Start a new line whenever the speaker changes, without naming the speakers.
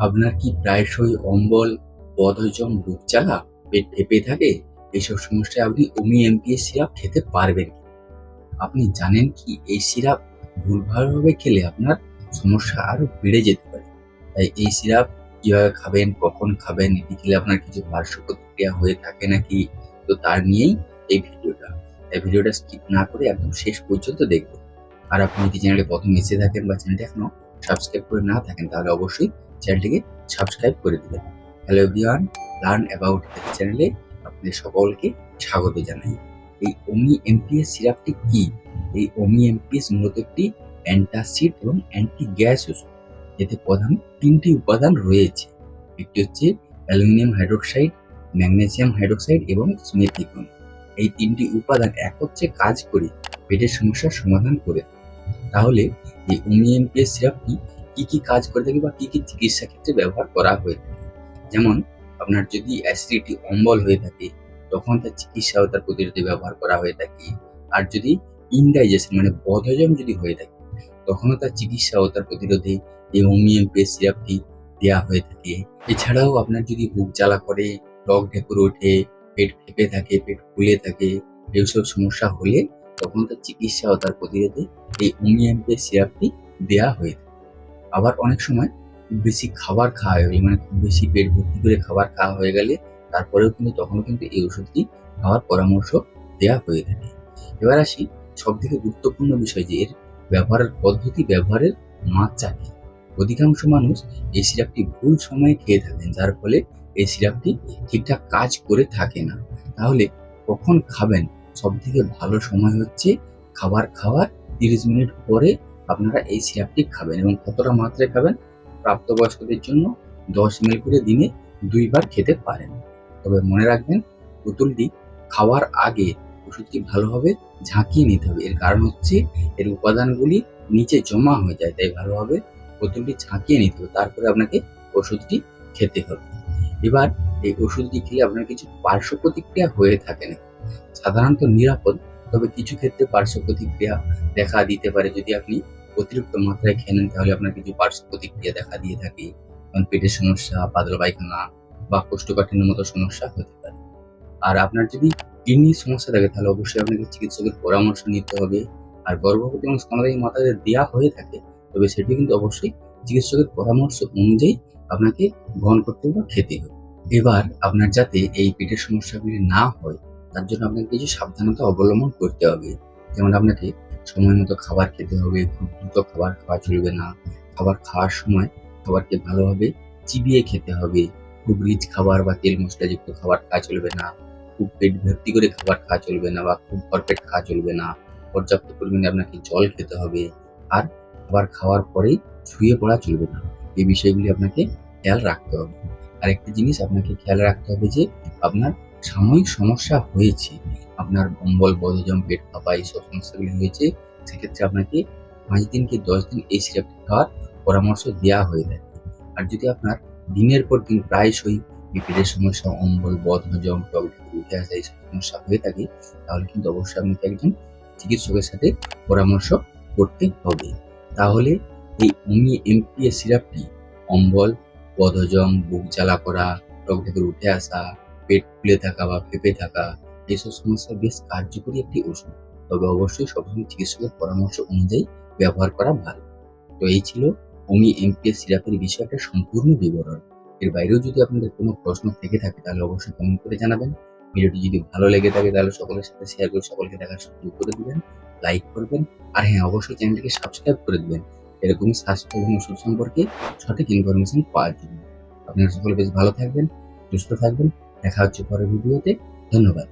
আপনার কি প্রায়শই অম্বল, বদহজম, বুক জ্বালা, পেট ফেঁপে থাকে? এইসব সমস্যায় আপনি ওমি-এমপিএস সিরাপ খেতে পারবেন কি? আপনি জানেন কি এই সিরাপ ভুলভালভাবে খেলে আপনার সমস্যা আরো বেড়ে যেতে পারে। তাই এই সিরাপ কিভাবে খাবেন, কখন খাবেন, এটি খেলে আপনার কিছু পার্শ্ব প্রতিক্রিয়া হয়ে থাকে নাকি? তো তার নিয়েই এই ভিডিওটা। তাই ভিডিওটা স্কিপ না করে একদম শেষ পর্যন্ত দেখবেন। আর আপনি যদি চ্যানেলে প্রথম এসে থাকেন বা চ্যানেলটি এখনো সাবস্ক্রাইব করে না থাকেন তাহলে অবশ্যই চ্যানেলটিকে সাবস্ক্রাইব করে দিবেন। Hello everyone, learn about health চ্যানেলে আপনাদের সকলকে স্বাগত জানাই। এই ওমি-এমপিএস সিরাপটি কি? এই ওমি-এমপিএস মূলত একটি অ্যান্টাসিড এবং অ্যান্টি গ্যাস ওষুধ। এতে প্রধান ৩টি উপাদান রয়েছে। একটি হচ্ছে অ্যালুমিনিয়াম হাইড্রোক্সাইড, ম্যাগনেসিয়াম হাইড্রোক্সাইড এবং সিমেথিকন। এই ৩টি উপাদান একত্রে কাজ করে পেটের সমস্যার সমাধান করে। তাহলে এই ওমি-এমপিএস সিরাপটি কি কাজ করে থাকে বা কি চিকিৎসা ক্ষেত্রে ব্যবহার করা হয়ে থাকে? যেমন আপনার যদি অ্যাসিডিটি, অম্বল হয়ে থাকে তখন তার চিকিৎসা ও তার প্রতিরোধে ব্যবহার করা হয়ে থাকে। আর যদি ইনডাইজেশন মানে বদহজম যদি হয়ে থাকে তখনও তার চিকিৎসা ও তার প্রতিরোধে এই হোমিওপ্যাথি সিরাপটি দেওয়া হয়ে থাকে। এছাড়াও আপনার যদি বুক জ্বালা করে, টক ঢেকুর ওঠে, পেট ফেঁপে থাকে, পেট ফুলে থাকে, এইসব সমস্যা হলে তখন তার চিকিৎসা ও তার প্রতিরোধে এই হোমিওপ্যাথি সিরাপটি দেওয়া হয়ে থাকে। আবার অনেক সময় খুব বেশি খাবার খাওয়া হয়ে গেলে মানে খুব বেশি পেট ভর্তি করে খাবার খাওয়া হয়ে গেলে তারপরেও কিন্তু তখনও কিন্তু এই ওষুধটি খাওয়ার পরামর্শ দেওয়া হয়ে থাকে। এবার আসি সবথেকে গুরুত্বপূর্ণ বিষয় যে এর ব্যবহারের পদ্ধতি, ব্যবহারের মাত্রা কি? অধিকাংশ মানুষ এই সিরাপটি ভুল সময়ে খেয়ে থাকেন যার ফলে এই সিরাপটি ঠিকঠাক কাজ করে থাকে না। তাহলে কখন খাবেন? সবথেকে ভালো সময় হচ্ছে খাবার খাওয়ার ৩০ মিনিট পরে আপনারা এই সিরাপটি খাবেন এবং কতটা মাত্রায় খাবেন? প্রাপ্তবয়স্কদের জন্য ১০ এমএল করে দিনে ২ বার খেতে পারেন। তবে মনে রাখবেন বোতলটি খাওয়ার আগে ওষুধটি ভালোভাবে ঝাঁকিয়ে নিতে হবে। এর কারণ হচ্ছে এর উপাদানগুলি নিচে জমা হয়ে যায়। তাই ভালোভাবে বোতলটি ঝাঁকিয়ে নিতে হবে। তারপরে আপনাকে ওষুধটি খেতে হবে। এবার এই ওষুধটি খেলে আপনার কিছু পার্শ্ব প্রতিক্রিয়া হয়ে থাকে না। সাধারণত নিরাপদ, তবে কিছু ক্ষেত্রে পার্শ্ব প্রতিক্রিয়া দেখা দিতে পারে। যদি আপনি অতিরিক্ত মাত্রায় খেয়ে নেন তাহলে আপনার কিছু পার্শ্ব প্রতিক্রিয়া দেখা দিয়ে থাকে। যেমন পেটের সমস্যা, পাতলা পায়খানা বা কোষ্ঠকাঠিন্যের মতো সমস্যা হতে পারে। আর আপনার যদি কিডনির সমস্যা থাকে তাহলে অবশ্যই আপনাকে চিকিৎসকের পরামর্শ নিতে হবে। আর গর্ভবতী এবং স্তন্যদায়ী মাতাদের দেয়া হয়ে থাকে, তবে সেটি কিন্তু অবশ্যই চিকিৎসকের পরামর্শ অনুযায়ী আপনাকে গ্রহণ করতে হবে বা খেতে হবে। এবার আপনার যাতে এই পেটের সমস্যাগুলি না হয় তার জন্য আপনাকে কিছু সাবধানতা অবলম্বন করতে হবে। যেমন আপনাকে সময় মতো খাবার খেতে হবে, খুব দ্রুত খাবার খাওয়া চলবে না। খাবার খাওয়ার সময় খাবারকে ভালোভাবে চিবিয়ে খেতে হবে। খুব রিচ খাবার বা তেল মশলাযুক্ত খাবার খাওয়া চলবে না। খুব পেট ভর্তি করে খাবার খাওয়া চলবে না বা খুব ভরপেট খাওয়া চলবে না। পর্যাপ্ত পরিমাণে আপনাকে জল খেতে হবে। আর খাবার খাওয়ার পরেই শুয়ে পড়া চলবে না। এই বিষয়গুলি আপনাকে খেয়াল রাখতে হবে। আরেকটি জিনিস আপনাকে খেয়াল রাখতে হবে যে আপনার সাময়িক সমস্যা হয়েছে, আপনার অম্বল, বদহজম, পেট ফাঁপা এইসব সমস্যাগুলি হয়েছে, সেক্ষেত্রে আপনাকে ৫ দিন কি ১০ দিন এই সিরাপটি খাওয়ার পরামর্শ দেওয়া হয়ে থাকে। আর যদি আপনার দিনের পর দিন প্রায়শই পেটের সমস্যা, অম্বল, বদহজম, টক ঢেকুর উঠে আসা এইসব সমস্যা হয়ে থাকে তাহলে কিন্তু অবশ্যই আপনাকে একজন চিকিৎসকের সাথে পরামর্শ করতে হবে। তাহলে এই ওমি-এমপিএস সিরাপটি অম্বল, বদহজম, বুক জ্বালা করা, টক ঢেকুর উঠে আসা, পেট ফুলে থাকা বা ফেঁপে থাকা এইসব সমস্যায় বেশ কার্যকরী একটি ওষুধ। তবে অবশ্যই সবসময় চিকিৎসকের পরামর্শ অনুযায়ী ব্যবহার করা ভালো। তো এই ছিল ওমি-এমপিএস সিরাপের বিষয়ে একটা সম্পূর্ণ বিবরণ। এর বাইরেও যদি আপনাদের কোনো প্রশ্ন থেকে থাকে তাহলে অবশ্যই কমেন্ট করে জানাবেন। ভিডিওটি যদি ভালো লেগে থাকে তাহলে সকলের সাথে শেয়ার করে সকলকে দেখার সুযোগ করে দিবেন, লাইক করবেন। আর হ্যাঁ, অবশ্যই চ্যানেলটিকে সাবস্ক্রাইব করে দিবেন এরকমই স্বাস্থ্য এবং ওষুধ সম্পর্কে সঠিক ইনফরমেশন পাওয়ার জন্য। আপনারা সকলে বেশ ভালো থাকবেন, সুস্থ থাকবেন। দেখা হচ্ছে পরের ভিডিওতে। ধন্যবাদ।